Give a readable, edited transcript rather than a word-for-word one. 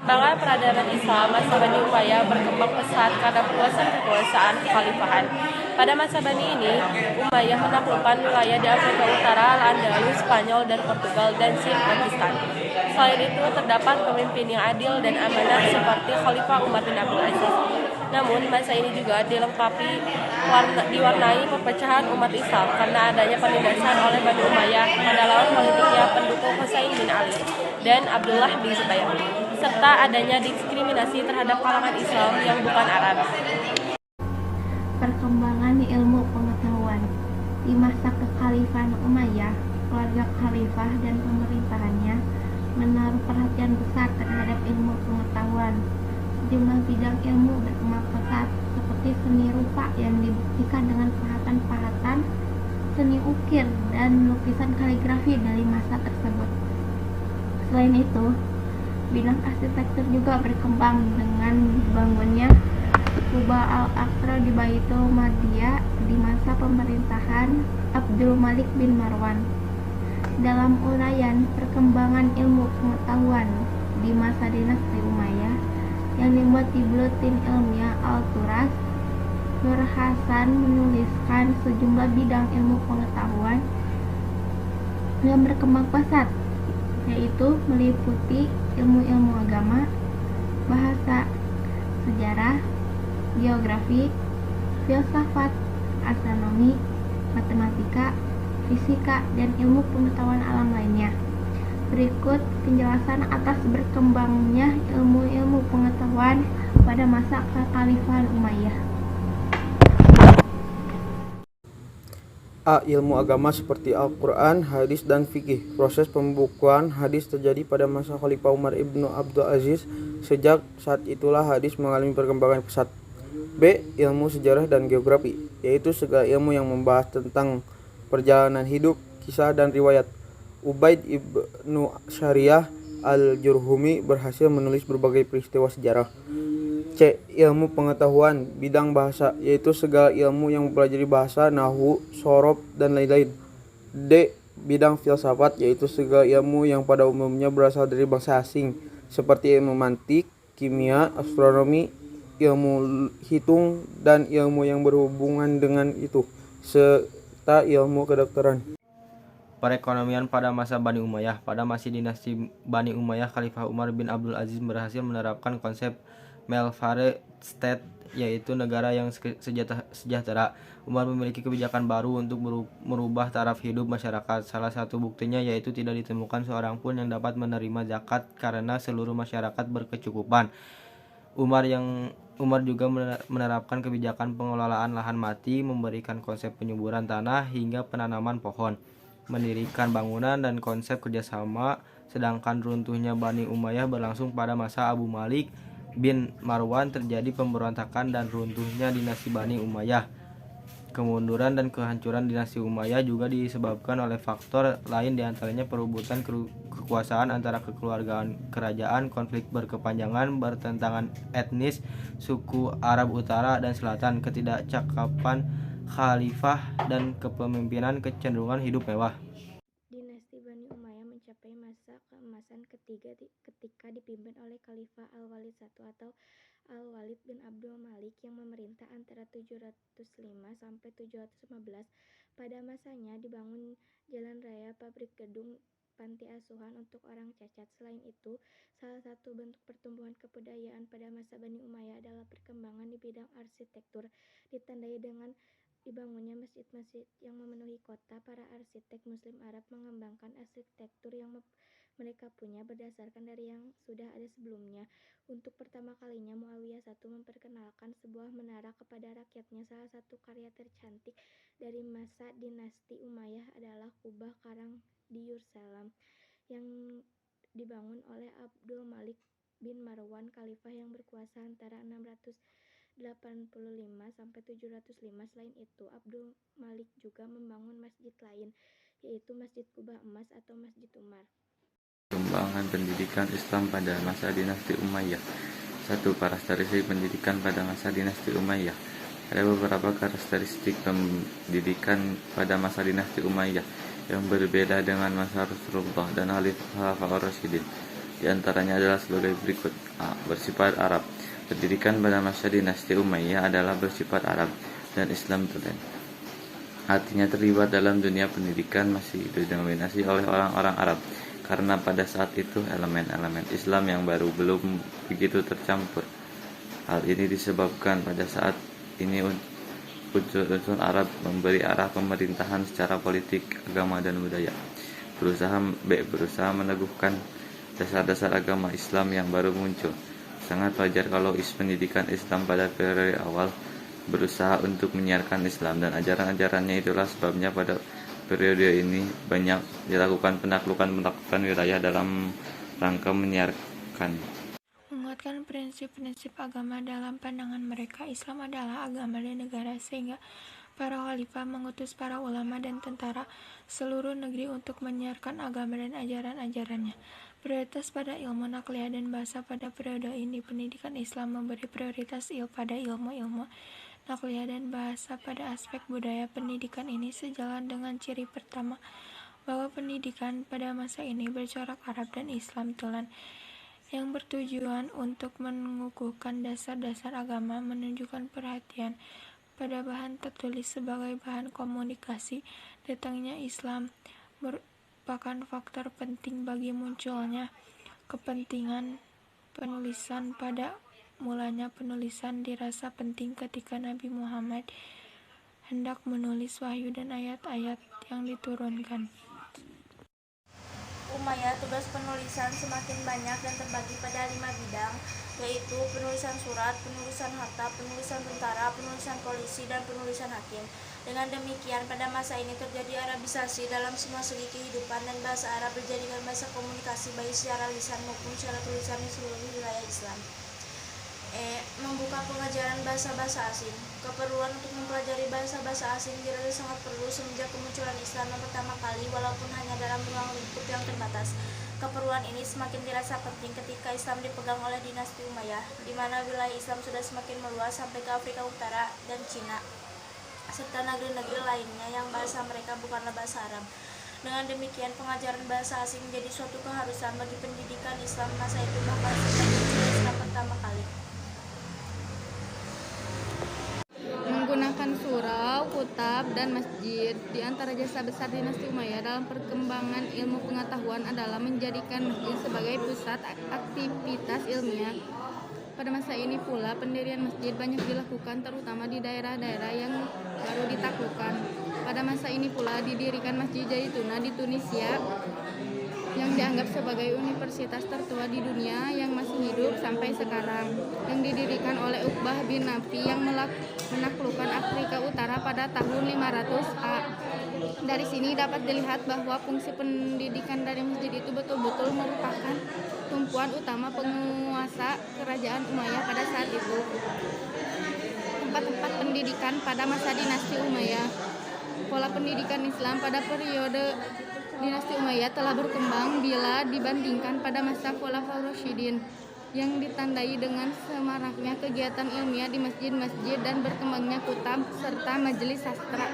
Perkembangan peradaban Islam masa Bani Umayyah berkembang pesat karena perluasan kekuasaan kekhalifahan. Pada masa Bani ini, Umayyah menaklukkan wilayah di Afrika Utara, Al-Andalus, Spanyol, dan Portugal, dan Sind, Pakistan. Selain itu, terdapat pemimpin yang adil dan amanah seperti Khalifah Umar bin Abdul Aziz. Namun, masa ini juga diwarnai perpecahan umat Islam karena adanya penindasan oleh Bani Umayyah pada lawan politiknya pendukung Husain bin Ali dan Abdullah bin Zubair, serta adanya diskriminasi terhadap kalangan Islam yang bukan Arab. Perkembangan ilmu pengetahuan. Di masa kekhalifahan Umayyah, keluarga khalifah dan pemerintahannya menaruh perhatian besar terhadap ilmu pengetahuan. Sejumlah bidang ilmu berkembang pesat, seperti seni rupa yang dibuktikan dengan pahatan-pahatan, seni ukir, dan lukisan kaligrafi dari masa tersebut. Selain itu, bidang arsitektur juga berkembang dengan dibangunnya Kubah Al-Aqsa di Baitul Madiyah di masa pemerintahan Abdul Malik bin Marwan. Dalam uraian perkembangan ilmu pengetahuan di masa dinasti Umayyah yang dibuat di Buletin Ilmiah Al-Turas, Nur Hasan menuliskan sejumlah bidang ilmu pengetahuan yang berkembang pesat, yaitu meliputi ilmu-ilmu agama, bahasa, sejarah, geografi, filsafat, astronomi, matematika, fisika, dan ilmu pengetahuan alam lainnya. Berikut penjelasan atas berkembangnya ilmu-ilmu pengetahuan pada masa kekhalifahan Umayyah. A. Ilmu agama seperti Al-Quran, hadis, dan fikih. Proses pembukuan hadis terjadi pada masa Khalifah Umar ibnu Abdul Aziz. Sejak saat itulah hadis mengalami perkembangan pesat. B. Ilmu sejarah dan geografi, yaitu segala ilmu yang membahas tentang perjalanan hidup, kisah, dan riwayat. Ubaid ibnu Syariah al-Jurhumi berhasil menulis berbagai peristiwa sejarah. C. Ilmu pengetahuan bidang bahasa, yaitu segala ilmu yang mempelajari bahasa, nahwu, shorof, dan lain-lain. D. Bidang filsafat, yaitu segala ilmu yang pada umumnya berasal dari bangsa asing, seperti ilmu mantik, kimia, astronomi, ilmu hitung, dan ilmu yang berhubungan dengan itu, serta ilmu kedokteran. Perekonomian pada masa Bani Umayyah. Pada masa dinasti Bani Umayyah, Khalifah Umar bin Abdul Aziz berhasil menerapkan konsep welfare state, yaitu negara yang sejahtera. Umar memiliki kebijakan baru untuk merubah taraf hidup masyarakat. Salah satu buktinya yaitu tidak ditemukan seorang pun yang dapat menerima zakat karena seluruh masyarakat berkecukupan. Umar juga menerapkan kebijakan pengelolaan lahan mati, memberikan konsep penyuburan tanah hingga penanaman pohon, mendirikan bangunan dan konsep kerjasama. Sedangkan runtuhnya Bani Umayyah berlangsung pada masa Abu Malik bin Marwan, terjadi pemberontakan dan runtuhnya dinasti Bani Umayyah. Kemunduran dan kehancuran dinasti Umayyah juga disebabkan oleh faktor lain, diantaranya perebutan kekuasaan antara kekeluargaan kerajaan, konflik berkepanjangan, bertentangan etnis, suku Arab Utara dan Selatan, ketidakcakapan khalifah, dan kepemimpinan kecenderungan hidup mewah. Dinasti Bani Umayyah mencapai masa keemasan ketika dipimpin oleh Khalifah Al-Walid I atau Al-Walid bin Abdul Malik yang memerintah antara 705 sampai 715. Pada masanya dibangun jalan raya, pabrik, gedung, panti asuhan untuk orang cacat. Selain itu, salah satu bentuk pertumbuhan kebudayaan pada masa Bani Umayyah adalah perkembangan di bidang arsitektur, ditandai dengan dibangunnya masjid-masjid yang memenuhi kota. Para arsitek Muslim Arab mengembangkan arsitektur yang mereka punya berdasarkan dari yang sudah ada sebelumnya. Untuk pertama kalinya Muawiyah I memperkenalkan sebuah menara kepada rakyatnya. Salah satu karya tercantik dari masa dinasti Umayyah adalah Kubah Karang di Yerusalem yang dibangun oleh Abdul Malik bin Marwan, khalifah yang berkuasa antara 685 sampai 705. Selain itu, Abdul Malik juga membangun masjid lain, yaitu Masjid Kubah Emas atau Masjid Umar. Perkembangan pendidikan Islam pada masa dinasti Umayyah. 1. Karakteristik pendidikan pada masa dinasti Umayyah. Ada beberapa karakteristik pendidikan pada masa dinasti Umayyah yang berbeda dengan masa Rasulullah dan Khalifah Ar-Rasyidin. Di antaranya adalah sebagai berikut. A. Bersifat Arab. Pendidikan pada masa dinasti Umayyah adalah bersifat Arab dan Islam tulen. Artinya terlibat dalam dunia pendidikan masih didominasi oleh orang-orang Arab, karena pada saat itu elemen-elemen Islam yang baru belum begitu tercampur. Hal ini disebabkan pada saat ini unsur Arab memberi arah pemerintahan secara politik, agama, dan budaya. Berusaha meneguhkan dasar-dasar agama Islam yang baru muncul. Sangat wajar kalau pendidikan Islam pada periode awal berusaha untuk menyiarkan Islam dan ajaran-ajarannya. Itulah sebabnya pada periode ini banyak dilakukan penaklukan wilayah dalam rangka menyiarkan. Menguatkan prinsip-prinsip agama dalam pandangan mereka, Islam adalah agama dan negara, sehingga para khalifah mengutus para ulama dan tentara seluruh negeri untuk menyiarkan agama dan ajaran-ajarannya. Prioritas pada ilmu nakliyah dan bahasa pada periode ini, pendidikan Islam memberi prioritas pada ilmu-ilmu nakliyah dan bahasa pada aspek budaya. Pendidikan ini sejalan dengan ciri pertama, bahwa pendidikan pada masa ini bercorak Arab dan Islam tulen, yang bertujuan untuk mengukuhkan dasar-dasar agama, menunjukkan perhatian pada bahan tertulis sebagai bahan komunikasi. Datangnya Islam merupakan faktor penting bagi munculnya kepentingan penulisan. Pada mulanya penulisan dirasa penting ketika Nabi Muhammad hendak menulis wahyu dan ayat-ayat yang diturunkan. Umayyah, tugas penulisan semakin banyak dan terbagi pada 5 bidang, yaitu penulisan surat, penulisan harta, penulisan tentara, penulisan polisi, dan penulisan hakim. Dengan demikian, pada masa ini terjadi Arabisasi dalam semua segi kehidupan, dan bahasa Arab dijadikan bahasa komunikasi baik secara lisan maupun secara tulisan di seluruh wilayah Islam. Membuka pengajaran bahasa-bahasa asing. Keperluan untuk mempelajari bahasa-bahasa asing dirasa sangat perlu semenjak kemunculan Islam yang pertama kali, walaupun hanya dalam ruang lingkup yang terbatas. Keperluan ini semakin dirasa penting ketika Islam dipegang oleh dinasti Umayyah, di mana wilayah Islam sudah semakin meluas sampai ke Afrika Utara dan Cina, serta negeri-negeri lainnya yang bahasa mereka bukanlah bahasa Arab. Dengan demikian, pengajaran bahasa asing menjadi suatu keharusan bagi pendidikan Islam masa itu, bahkan sejak munculnya Islam pertama kali. Menggunakan surau, kutab, dan masjid. Di antara jasa besar dinasti Umayyah dalam perkembangan ilmu pengetahuan adalah menjadikan masjid sebagai pusat aktivitas ilmiah. Pada masa ini pula pendirian masjid banyak dilakukan, terutama di daerah-daerah yang baru ditaklukkan. Pada masa ini pula didirikan Masjid Zaituna di Tunisia, yang dianggap sebagai universitas tertua di dunia yang masih hidup sampai sekarang, yang didirikan oleh Uqbah bin Nafi yang menaklukkan Afrika Utara pada tahun 500 A. Dari sini dapat dilihat bahwa fungsi pendidikan dari masjid itu betul-betul merupakan tumpuan utama penguasa kerajaan Umayyah pada saat itu. Tempat-tempat pendidikan pada masa dinasti Umayyah. Pola pendidikan Islam pada periode dinasti Umayyah telah berkembang bila dibandingkan pada masa Khulafaur Rasyidin, yang ditandai dengan semaraknya kegiatan ilmiah di masjid-masjid dan berkembangnya kutab serta majelis sastra.